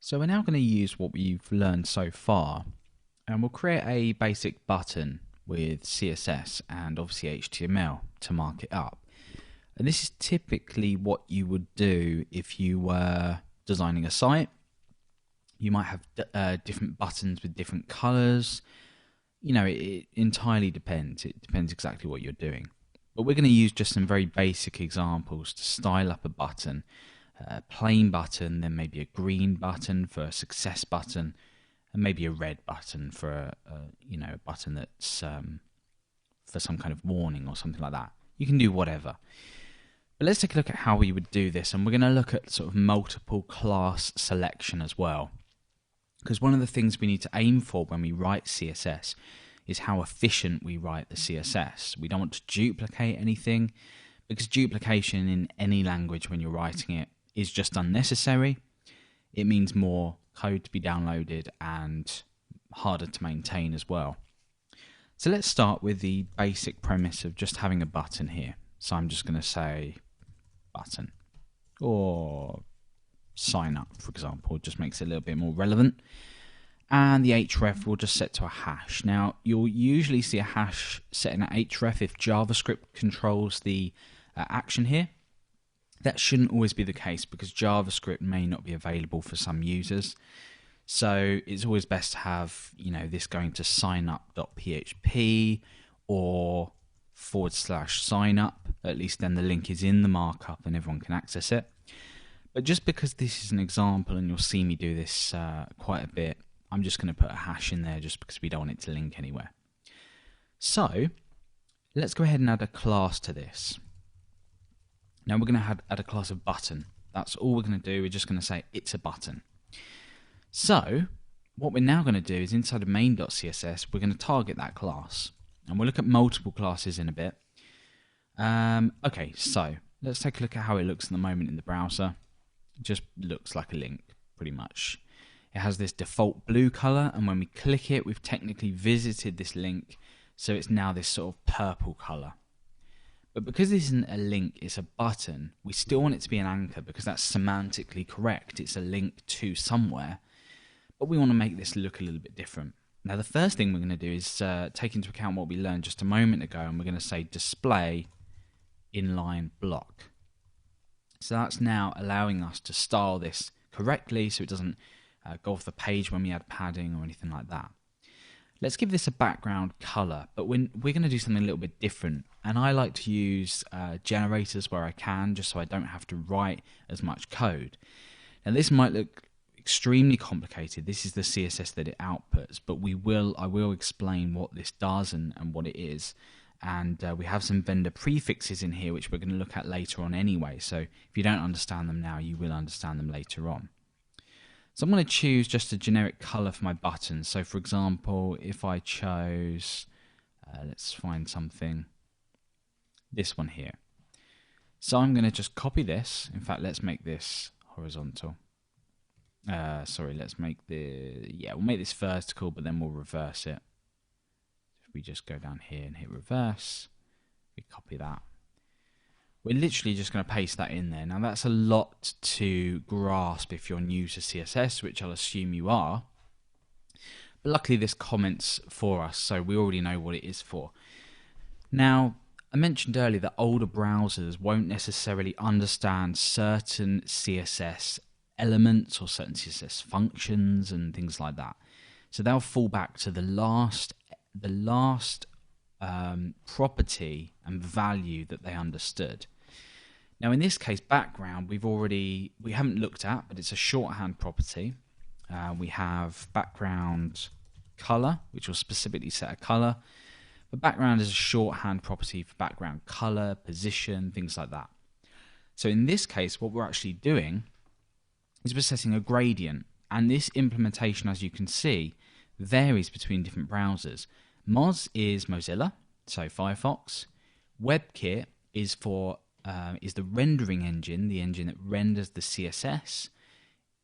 So we're now going to use what we've learned so far, and we'll create a basic button with CSS and obviously HTML to mark it up. And this is typically what you would do if you were designing a site. You might have different buttons with different colors. You know, it entirely depends. It depends exactly what you're doing. But we're going to use just some very basic examples to style up a button. A plain button, then maybe a green button for a success button, and maybe a red button for a button that's for some kind of warning or something like that. You can do whatever. But let's take a look at how we would do this, and we're going to look at sort of multiple class selection as well. Because one of the things we need to aim for when we write CSS is how efficient we write the CSS. We don't want to duplicate anything, because duplication in any language when you're writing it is just unnecessary. It means more code to be downloaded and harder to maintain as well. So let's start with the basic premise of just having a button here. So I'm just going to say button or sign up, for example. It just makes it a little bit more relevant. And the href will just set to a hash. Now, you'll usually see a hash set in an href if JavaScript controls the action here. That shouldn't always be the case because JavaScript may not be available for some users. So it's always best to have, this going to signup.php or /signup. At least then the link is in the markup and everyone can access it. But just because this is an example and you'll see me do this quite a bit, I'm just going to put a hash in there just because we don't want it to link anywhere. So let's go ahead and add a class to this. Now we're going to add a class of button. That's all we're going to do. We're just going to say it's a button. So what we're now going to do is inside of main.css, we're going to target that class. And we'll look at multiple classes in a bit. Okay, so let's take a look at how it looks at the moment in the browser. It just looks like a link, pretty much. It has this default blue color, and when we click it, we've technically visited this link, so it's now this sort of purple color. But because this isn't a link, it's a button, we still want it to be an anchor because that's semantically correct. It's a link to somewhere, but we want to make this look a little bit different. Now, the first thing we're going to do is take into account what we learned just a moment ago, and we're going to say display inline block. So that's now allowing us to style this correctly so it doesn't go off the page when we add padding or anything like that. Let's give this a background color, but we're going to do something a little bit different. And I like to use generators where I can, just so I don't have to write as much code. Now this might look extremely complicated. This is the CSS that it outputs, but I will explain what this does and what it is. And we have some vendor prefixes in here, which we're going to look at later on anyway. So if you don't understand them now, you will understand them later on. So I'm going to choose just a generic color for my button. So for example, if I chose, let's find something, this one here. So I'm going to just copy this. In fact, let's make this horizontal. Let's make we'll make this vertical, but then we'll reverse it. If we just go down here and hit reverse, we copy that. We're literally just going to paste that in there. Now that's a lot to grasp if you're new to CSS, which I'll assume you are. But luckily this comments for us, so we already know what it is for. Now, I mentioned earlier that older browsers won't necessarily understand certain CSS elements or certain CSS functions and things like that. So they'll fall back to the last property and value that they understood. Now in this case, background we haven't looked at, but it's a shorthand property. We have background color, which will specifically set a color. But background is a shorthand property for background color, position, things like that. So in this case, what we're actually doing is we're setting a gradient. And this implementation, as you can see, varies between different browsers. Moz is Mozilla, so Firefox. WebKit is is the rendering engine, the engine that renders the CSS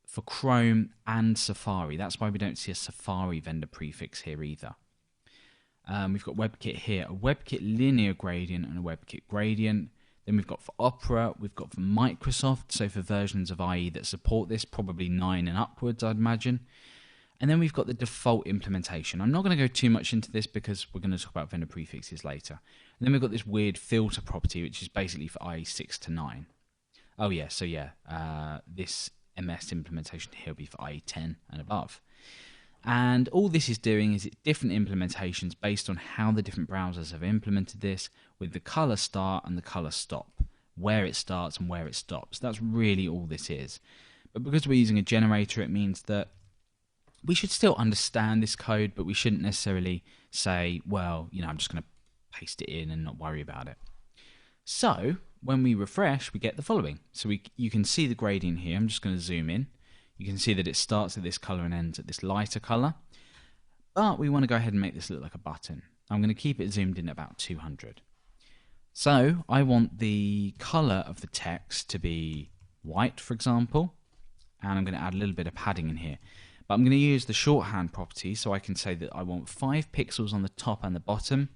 for Chrome and Safari. That's why we don't see a Safari vendor prefix here either. We've got WebKit here, a WebKit linear gradient and a WebKit gradient. Then we've got for Opera, we've got for Microsoft, so for versions of IE that support this, probably 9 and upwards, I'd imagine. And then we've got the default implementation. I'm not going to go too much into this because we're going to talk about vendor prefixes later. And then we've got this weird filter property, which is basically for IE 6 to 9. Oh yeah, so yeah, this MS implementation here will be for IE 10 and above. And all this is doing is it's different implementations based on how the different browsers have implemented this, with the color start and the color stop, where it starts and where it stops. That's really all this is. But because we're using a generator, it means that we should still understand this code, but we shouldn't necessarily say, well, I'm just going to paste it in and not worry about it. So when we refresh, we get the following. So you can see the gradient here. I'm just going to zoom in. You can see that it starts at this color and ends at this lighter color. But we want to go ahead and make this look like a button. I'm going to keep it zoomed in at about 200. So I want the color of the text to be white, for example. And I'm going to add a little bit of padding in here. But I'm going to use the shorthand property so I can say that I want 5 pixels on the top and the bottom.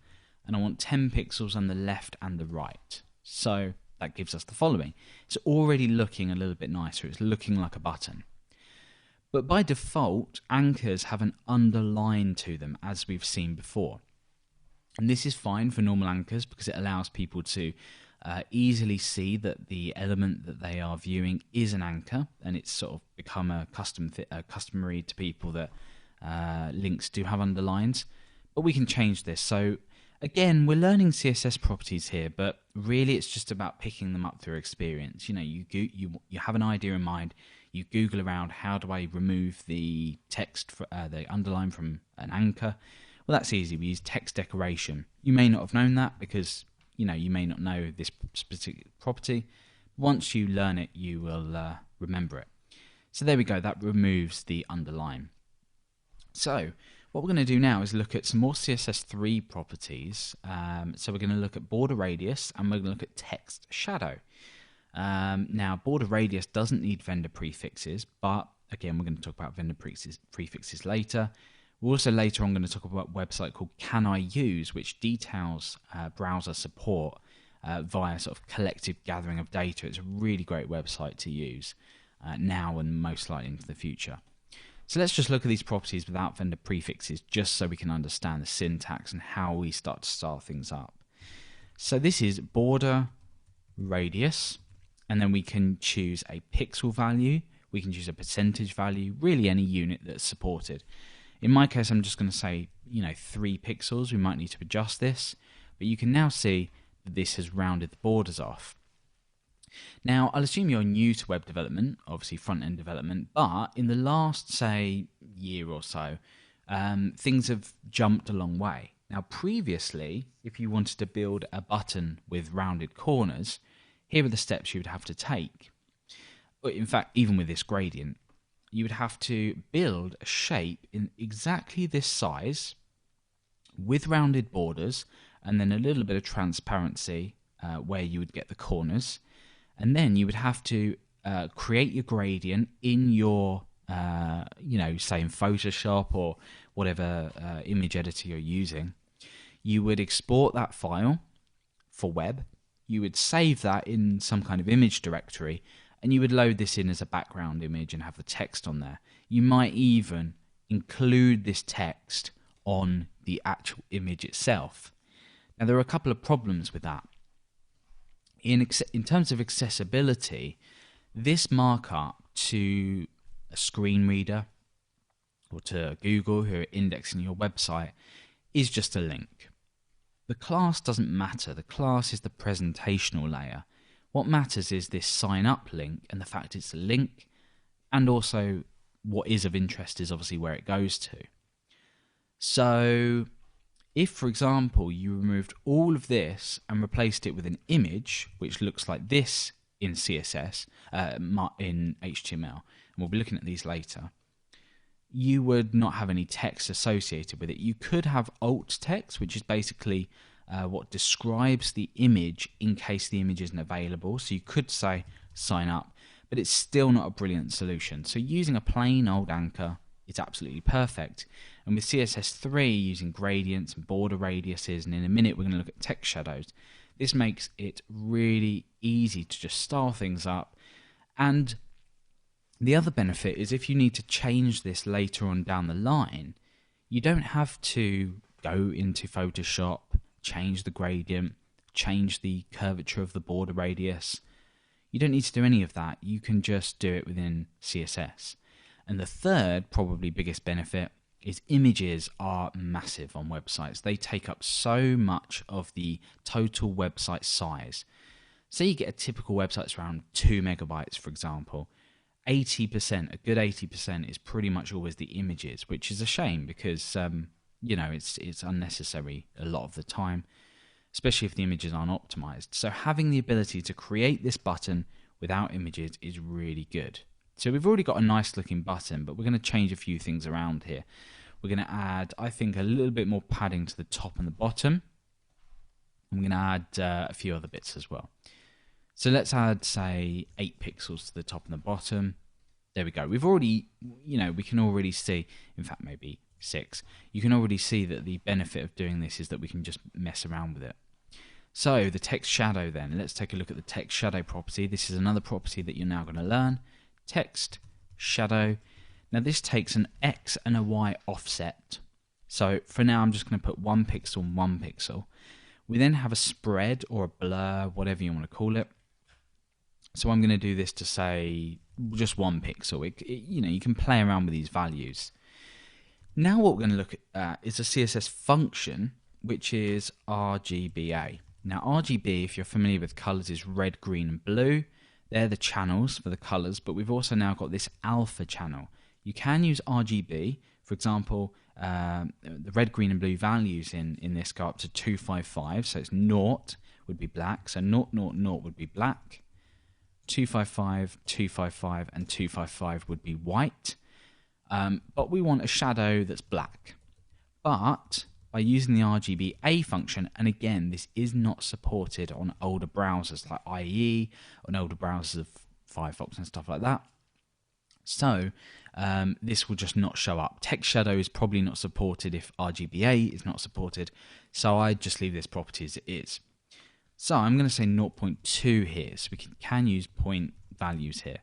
And I want 10 pixels on the left and the right. So that gives us the following. It's already looking a little bit nicer. It's looking like a button. But by default, anchors have an underline to them, as we've seen before. And this is fine for normal anchors because it allows people to easily see that the element that they are viewing is an anchor, and it's sort of become a customary to people that links do have underlines. But we can change this. So again, we're learning CSS properties here, but really it's just about picking them up through experience. You have an idea in mind. You Google around, how do I remove the text, the underline from an anchor? Well, that's easy. We use text decoration. You may not have known that because, you may not know this specific property. Once you learn it, you will remember it. So there we go. That removes the underline. So what we're going to do now is look at some more CSS3 properties. So we're going to look at border radius and we're going to look at text shadow. Now, border radius doesn't need vendor prefixes, but again, we're going to talk about vendor prefixes later. We're also later on going to talk about a website called Can I Use, which details browser support via sort of collective gathering of data. It's a really great website to use now and most likely into the future. So let's just look at these properties without vendor prefixes, just so we can understand the syntax and how we start to style things up. So this is border radius. And then we can choose a pixel value, we can choose a percentage value, really any unit that's supported. In my case, I'm just going to say, 3 pixels. We might need to adjust this, but you can now see that this has rounded the borders off. Now, I'll assume you're new to web development, obviously front-end development, but in the last, say, year or so, things have jumped a long way. Now, previously, if you wanted to build a button with rounded corners, here are the steps you would have to take. In fact, even with this gradient, you would have to build a shape in exactly this size with rounded borders and then a little bit of transparency where you would get the corners. And then you would have to create your gradient in your, say in Photoshop or whatever image editor you're using. You would export that file for web. You would save that in some kind of image directory, and you would load this in as a background image and have the text on there. You might even include this text on the actual image itself. Now, there are a couple of problems with that. In terms of accessibility, this markup to a screen reader or to Google who are indexing your website is just a link. The class doesn't matter. The class is the presentational layer. What matters is this sign up link and the fact it's a link, and also what is of interest is obviously where it goes to. So if, for example, you removed all of this and replaced it with an image which looks like this in CSS, in HTML, and we'll be looking at these later, you would not have any text associated with it. You could have alt text, which is basically what describes the image in case the image isn't available. So you could say sign up, but it's still not a brilliant solution. So using a plain old anchor is absolutely perfect. And with CSS3 using gradients and border radiuses, and in a minute we're going to look at text shadows, This makes it really easy to just style things up. And the other benefit is if you need to change this later on down the line, you don't have to go into Photoshop, change the gradient, change the curvature of the border radius. You don't need to do any of that. You can just do it within CSS. And the third, probably biggest benefit, is images are massive on websites. They take up so much of the total website size. Say you get a typical website's around 2 megabytes, for example. 80%, a good 80% is pretty much always the images, which is a shame because, it's unnecessary a lot of the time, especially if the images aren't optimized. So having the ability to create this button without images is really good. So we've already got a nice looking button, but we're going to change a few things around here. We're going to add, I think, a little bit more padding to the top and the bottom. I'm going to add a few other bits as well. So let's add, say, 8 pixels to the top and the bottom. There we go. We've already, we can already see, in fact, maybe 6. You can already see that the benefit of doing this is that we can just mess around with it. So the text shadow then, let's take a look at the text shadow property. This is another property that you're now going to learn. Text shadow. Now this takes an X and a Y offset. So for now I'm just going to put 1 pixel and 1 pixel. We then have a spread or a blur, whatever you want to call it. So I'm going to do this to say just 1 pixel. You can play around with these values. Now what we're going to look at is a CSS function, which is RGBA. Now RGB, if you're familiar with colors, is red, green and blue. They're the channels for the colors, but we've also now got this alpha channel. You can use RGB. For example, the red, green and blue values in this go up to 255. So it's 0 would be black. So 0, 0, 0 would be black. 255, 255 and 255 would be white. But we want a shadow that's black. But by using the RGBA function, and again, this is not supported on older browsers like IE, on older browsers of Firefox and stuff like that. So this will just not show up. Text shadow is probably not supported if RGBA is not supported. So I just leave this property as it is. So I'm going to say 0.2 here. So we can use point values here.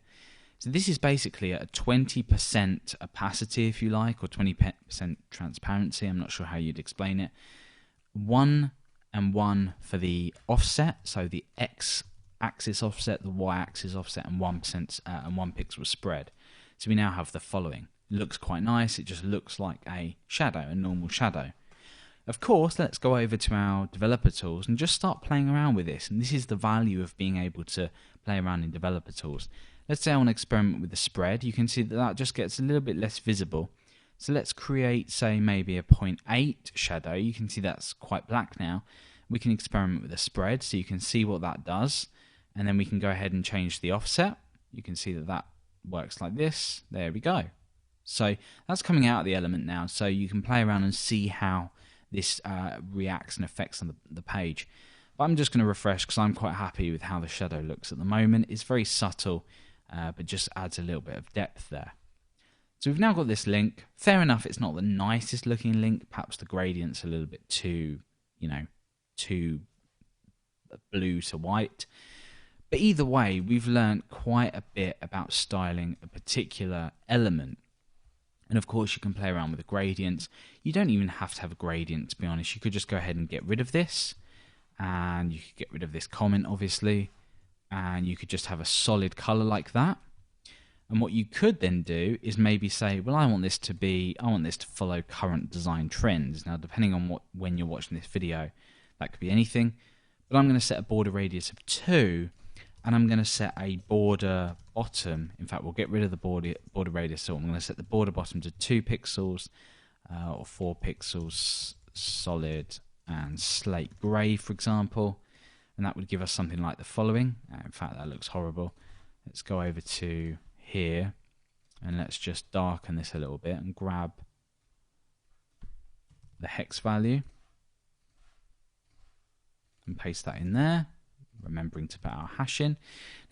So this is basically a 20% opacity, if you like, or 20% transparency. I'm not sure how you'd explain it. 1 and 1 for the offset, so the x-axis offset, the y-axis offset, and 1% and 1 pixel spread. So we now have the following. It looks quite nice. It just looks like a shadow, a normal shadow. Of course, let's go over to our developer tools and just start playing around with this. And this is the value of being able to play around in developer tools. Let's say I want to experiment with the spread. You can see that that just gets a little bit less visible. So let's create, say, maybe a 0.8 shadow. You can see that's quite black now. We can experiment with the spread so you can see what that does. And then we can go ahead and change the offset. You can see that that works like this. There we go. So that's coming out of the element now. So you can play around and see how this reacts and affects on the page. But I'm just going to refresh because I'm quite happy with how the shadow looks at the moment. It's very subtle, but just adds a little bit of depth there. So we've now got this link. Fair enough, it's not the nicest looking link. Perhaps the gradient's a little bit too blue to white. But either way, we've learned quite a bit about styling a particular element. And of course, you can play around with the gradients. You don't even have to have a gradient, to be honest. You could just go ahead and get rid of this. And you could get rid of this comment, obviously. And you could just have a solid color like that. And what you could then do is maybe say, well, I want this to follow current design trends. Now, depending on when you're watching this video, that could be anything. But I'm going to set a border radius of 2. And I'm going to set a border bottom. In fact, we'll get rid of the border radius. So I'm going to set the border bottom to 2 pixels or 4 pixels, solid and slate grey, for example. And that would give us something like the following. In fact, that looks horrible. Let's go over to here and let's just darken this a little bit and grab the hex value and paste that in there. Remembering to put our hash in.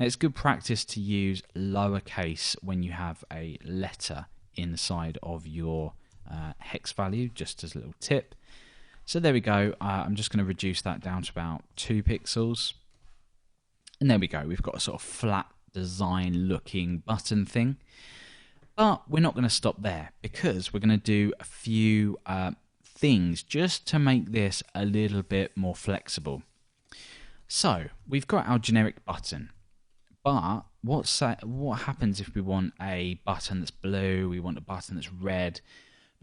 Now, it's good practice to use lowercase when you have a letter inside of your hex value, just as a little tip. So there we go. I'm just going to reduce that down to about 2 pixels. And there we go. We've got a sort of flat design looking button thing. But we're not going to stop there, because we're going to do a few things just to make this a little bit more flexible. So we've got our generic button, but what happens if we want a button that's blue, we want a button that's red?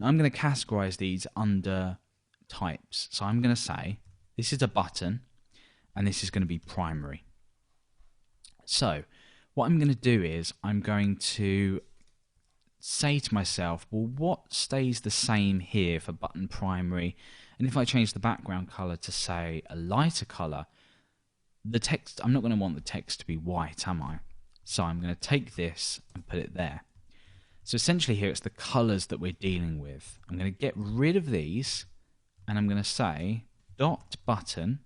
Now I'm going to categorize these under types. So I'm going to say this is a button and this is going to be primary. So what I'm going to do is I'm going to say to myself, well, what stays the same here for button primary? And if I change the background color to, say, a lighter color, the text, I'm not going to want the text to be white, am I? So I'm going to take this and put it there. So essentially here it's the colors that we're dealing with. I'm going to get rid of these and I'm going to say dot button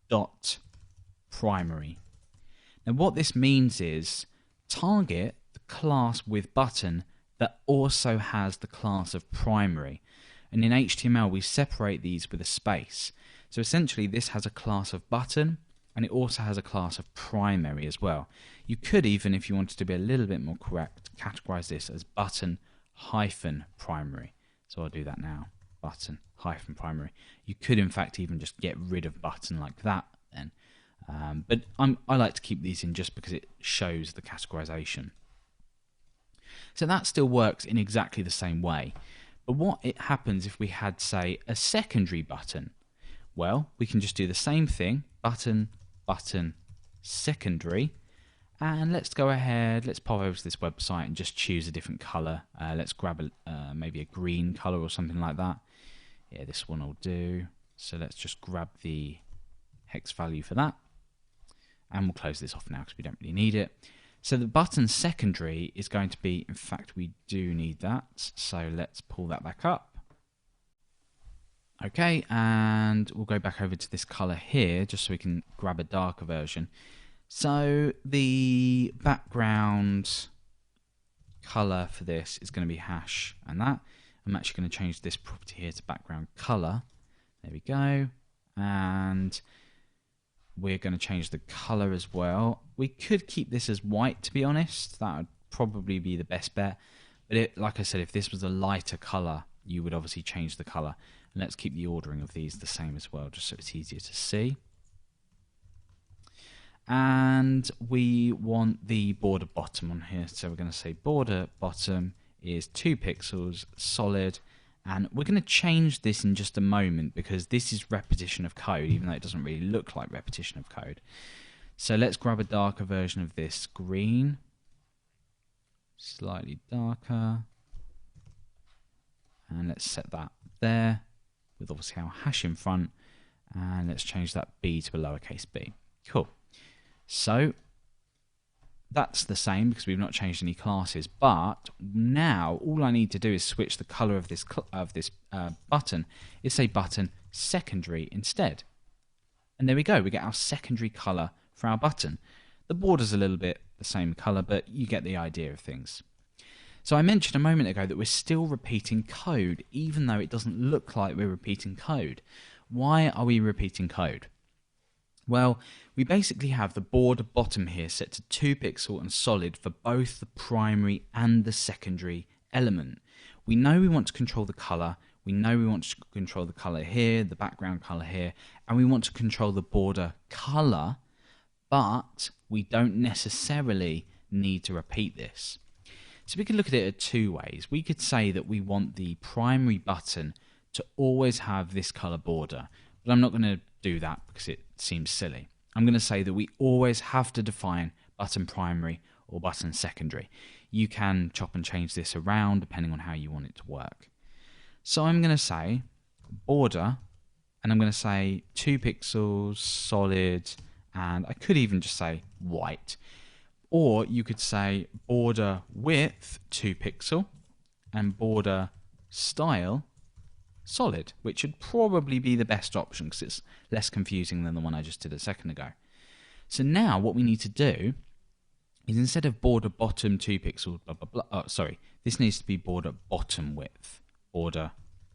dot primary. Now what this means is target the class with button that also has the class of primary. And in HTML we separate these with a space. So essentially this has a class of button and it also has a class of primary as well. You could even, if you wanted to be a little bit more correct, categorize this as button hyphen primary. So I'll do that now, button hyphen primary. You could in fact even just get rid of button like that then. But I like to keep these in just because it shows the categorization. So that still works in exactly the same way. But what happens if we had, say, a secondary button? Well, we can just do the same thing, button, button, secondary. And let's go ahead, let's pop over to this website and just choose a different color. Let's grab maybe a green color or something like that. Yeah, this one will do. So let's just grab the hex value for that. And we'll close this off now because we don't really need it. So the button secondary is going to be, in fact, we do need that. So let's pull that back up. Okay, and we'll go back over to this color here just so we can grab a darker version. So the background color for this is going to be hash and that. I'm actually going to change this property here to background color. There we go. And we're going to change the color as well. We could keep this as white, to be honest. That would probably be the best bet. But like I said, if this was a lighter color, you would obviously change the color. And let's keep the ordering of these the same as well, just so it's easier to see. And we want the border bottom on here. So we're going to say border bottom is 2 pixels, solid. And we're going to change this in just a moment because this is repetition of code, even though it doesn't really look like repetition of code. So let's grab a darker version of this green. Slightly darker. And let's set that there with obviously our hash in front. And let's change that B to a lowercase b. Cool. So that's the same because we've not changed any classes, but now all I need to do is switch the color of this button. It's a button secondary instead. And there we go, we get our secondary color for our button. The border's a little bit the same color, but you get the idea of things. So I mentioned a moment ago that we're still repeating code, even though it doesn't look like we're repeating code. Why are we repeating code? Well, we basically have the border bottom here set to 2 pixel and solid for both the primary and the secondary element. We know we want to control the color, we know we want to control the color here, the background color here, and we want to control the border color, but we don't necessarily need to repeat this. So we could look at it 2 ways. We could say that we want the primary button to always have this color border, but I'm not going to do that because it seems silly. I'm going to say that we always have to define button primary or button secondary. You can chop and change this around depending on how you want it to work. So I'm going to say border, and I'm going to say 2 pixels, solid, and I could even just say white. Or you could say border width 2 pixel and border style solid, which would probably be the best option because it's less confusing than the one I just did a second ago. So now what we need to do is instead of border bottom 2 pixels, blah, blah, blah, this needs to be border bottom width, border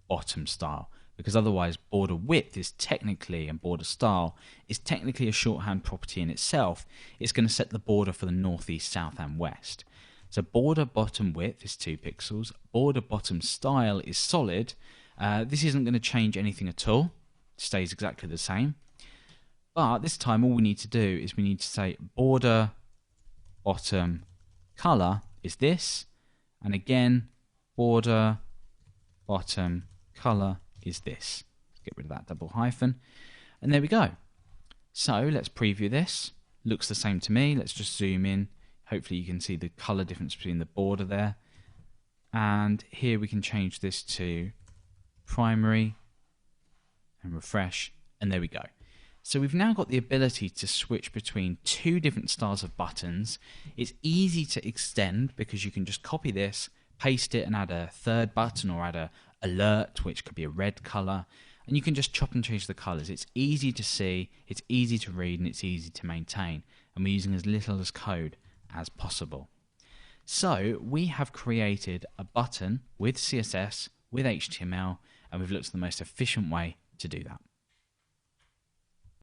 bottom style. because otherwise border width is technically, and border style is technically a shorthand property in itself. It's going to set the border for the north, east, south and west. So border bottom width is 2 pixels. Border bottom style is solid. This isn't going to change anything at all. It stays exactly the same. But this time all we need to do is we need to say border bottom color is this. And again, border bottom color is this. Let's get rid of that double hyphen. And there we go. So let's preview this. Looks the same to me. Let's just zoom in. Hopefully you can see the color difference between the border there. And here we can change this to primary and refresh. And there we go. So we've now got the ability to switch between 2 different styles of buttons. It's easy to extend because you can just copy this, paste it and add a third button or add a alert, which could be a red color, and you can just chop and change the colors. It's easy to see, it's easy to read, and it's easy to maintain, and we're using as little as code as possible. So we have created a button with CSS, with HTML, and we've looked at the most efficient way to do that.